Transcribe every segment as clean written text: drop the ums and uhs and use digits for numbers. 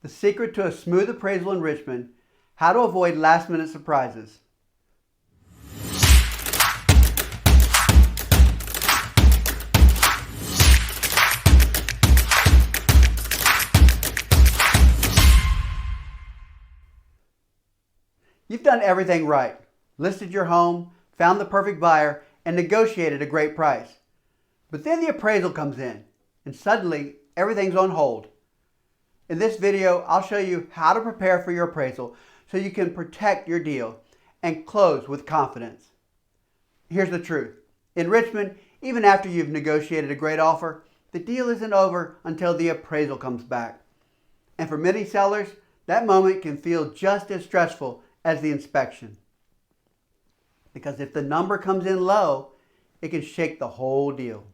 The secret to a smooth appraisal in Richmond, how to avoid last-minute surprises. You've done everything right. Listed your home, found the perfect buyer, and negotiated a great price. But then the appraisal comes in, and suddenly everything's on hold. In this video, I'll show you how to prepare for your appraisal so you can protect your deal and close with confidence. Here's the truth. In Richmond, even after you've negotiated a great offer, the deal isn't over until the appraisal comes back. And for many sellers, that moment can feel just as stressful as the inspection. Because if the number comes in low, it can shake the whole deal.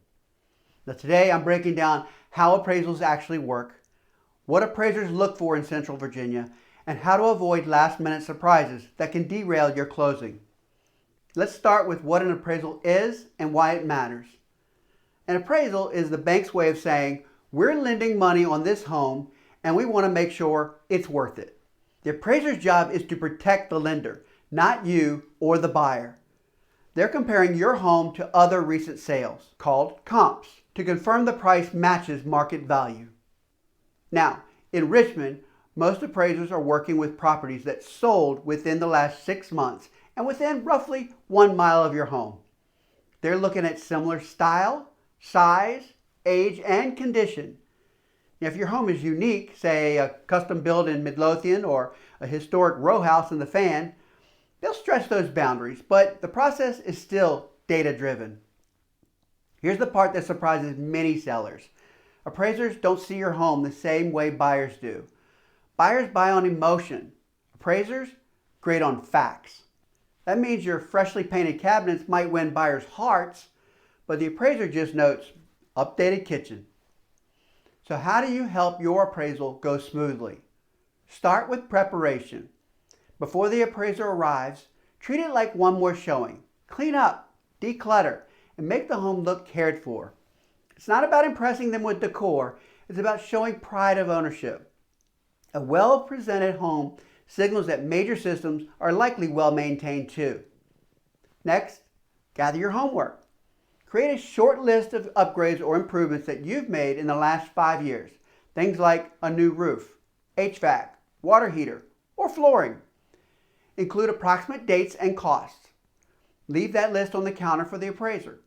Now today, I'm breaking down how appraisals actually work, what appraisers look for in Central Virginia, and how to avoid last-minute surprises that can derail your closing. Let's start with what an appraisal is and why it matters. An appraisal is the bank's way of saying, we're lending money on this home and we want to make sure it's worth it. The appraiser's job is to protect the lender, not you or the buyer. They're comparing your home to other recent sales, called comps, to confirm the price matches market value. Now, in Richmond, most appraisers are working with properties that sold within the last 6 months and within roughly 1 mile of your home. They're looking at similar style, size, age, and condition. Now, if your home is unique, say a custom build in Midlothian or a historic row house in the Fan, they'll stretch those boundaries, but the process is still data-driven. Here's the part that surprises many sellers. Appraisers don't see your home the same way buyers do. Buyers buy on emotion. Appraisers grade on facts. That means your freshly painted cabinets might win buyers' hearts, but the appraiser just notes, updated kitchen. So how do you help your appraisal go smoothly? Start with preparation. Before the appraiser arrives, treat it like one more showing. Clean up, declutter, and make the home look cared for. It's not about impressing them with decor, it's about showing pride of ownership. A well-presented home signals that major systems are likely well-maintained too. Next, gather your homework. Create a short list of upgrades or improvements that you've made in the last 5 years. Things like a new roof, HVAC, water heater, or flooring. Include approximate dates and costs. Leave that list on the counter for the appraiser.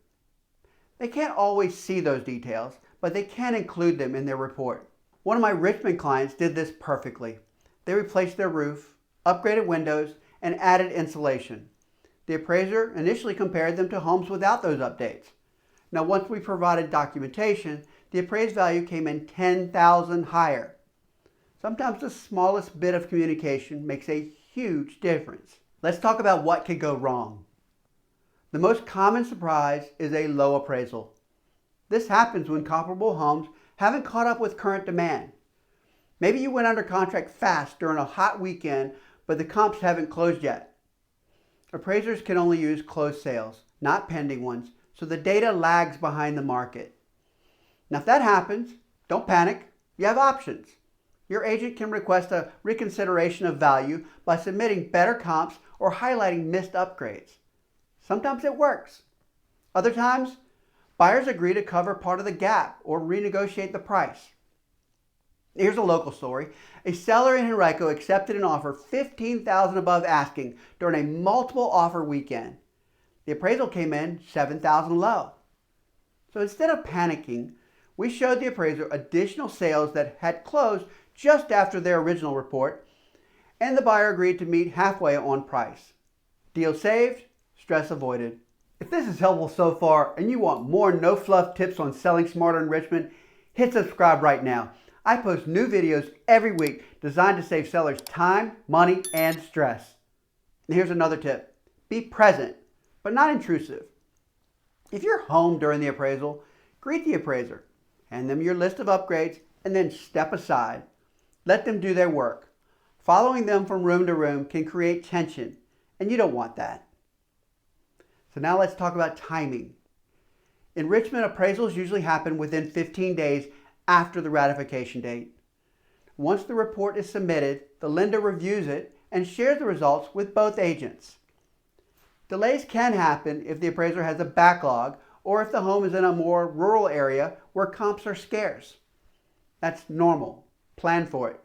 They can't always see those details, but they can include them in their report. One of my Richmond clients did this perfectly. They replaced their roof, upgraded windows, and added insulation. The appraiser initially compared them to homes without those updates. Now, once we provided documentation, the appraised value came in $10,000 higher. Sometimes the smallest bit of communication makes a huge difference. Let's talk about what could go wrong. The most common surprise is a low appraisal. This happens when comparable homes haven't caught up with current demand. Maybe you went under contract fast during a hot weekend, but the comps haven't closed yet. Appraisers can only use closed sales, not pending ones, so the data lags behind the market. Now, if that happens, don't panic. You have options. Your agent can request a reconsideration of value by submitting better comps or highlighting missed upgrades. Sometimes it works. Other times, buyers agree to cover part of the gap or renegotiate the price. Here's a local story. A seller in Henrico accepted an offer $15,000 above asking during a multiple offer weekend. The appraisal came in $7,000 low. So instead of panicking, we showed the appraiser additional sales that had closed just after their original report, and the buyer agreed to meet halfway on price. Deal saved, stress avoided. If this is helpful so far and you want more no-fluff tips on selling smarter in Richmond, hit subscribe right now. I post new videos every week designed to save sellers time, money, and stress. And here's another tip. Be present, but not intrusive. If you're home during the appraisal, greet the appraiser, hand them your list of upgrades, and then step aside. Let them do their work. Following them from room to room can create tension, and you don't want that. So now let's talk about timing. In Richmond, appraisals usually happen within 15 days after the ratification date. Once the report is submitted, the lender reviews it and shares the results with both agents. Delays can happen if the appraiser has a backlog or if the home is in a more rural area where comps are scarce. That's normal. Plan for it.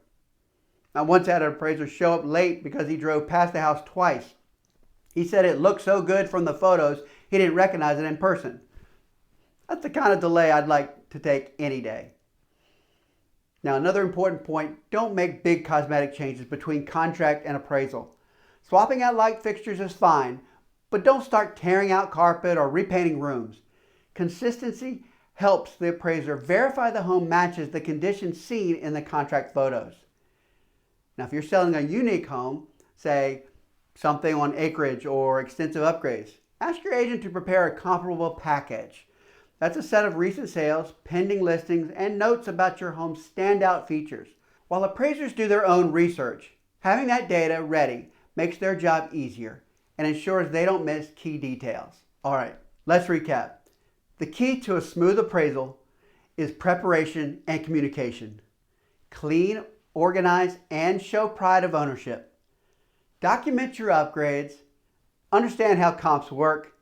I once had an appraiser show up late because he drove past the house twice. He said it looked so good from the photos, he didn't recognize it in person. That's the kind of delay I'd like to take any day. Now, another important point, don't make big cosmetic changes between contract and appraisal. Swapping out light fixtures is fine, but don't start tearing out carpet or repainting rooms. Consistency helps the appraiser verify the home matches the conditions seen in the contract photos. Now, if you're selling a unique home, say something on acreage or extensive upgrades, ask your agent to prepare a comparable package. That's a set of recent sales, pending listings, and notes about your home's standout features. While appraisers do their own research, having that data ready makes their job easier and ensures they don't miss key details. All right, let's recap. The key to a smooth appraisal is preparation and communication. Clean, organize, and show pride of ownership. Document your upgrades, understand how comps work,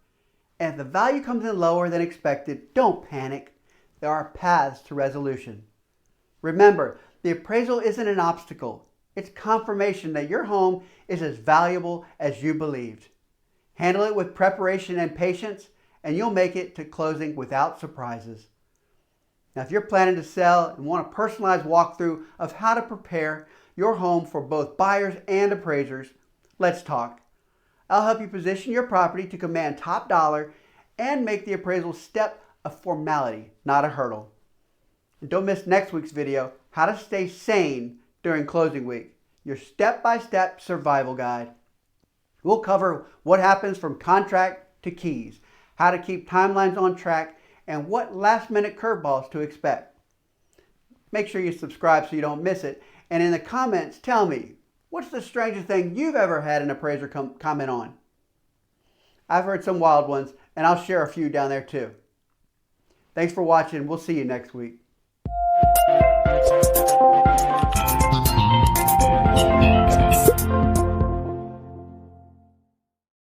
and if the value comes in lower than expected, don't panic. There are paths to resolution. Remember, the appraisal isn't an obstacle. It's confirmation that your home is as valuable as you believed. Handle it with preparation and patience, and you'll make it to closing without surprises. Now, if you're planning to sell and want a personalized walkthrough of how to prepare your home for both buyers and appraisers, let's talk. I'll help you position your property to command top dollar and make the appraisal step a formality, not a hurdle. And don't miss next week's video, How to Stay Sane During Closing Week, your step-by-step survival guide. We'll cover what happens from contract to keys, how to keep timelines on track, and what last-minute curveballs to expect. Make sure you subscribe so you don't miss it. And in the comments, tell me, what's the strangest thing you've ever had an appraiser comment on? I've heard some wild ones, and I'll share a few down there too. Thanks for watching. We'll see you next week.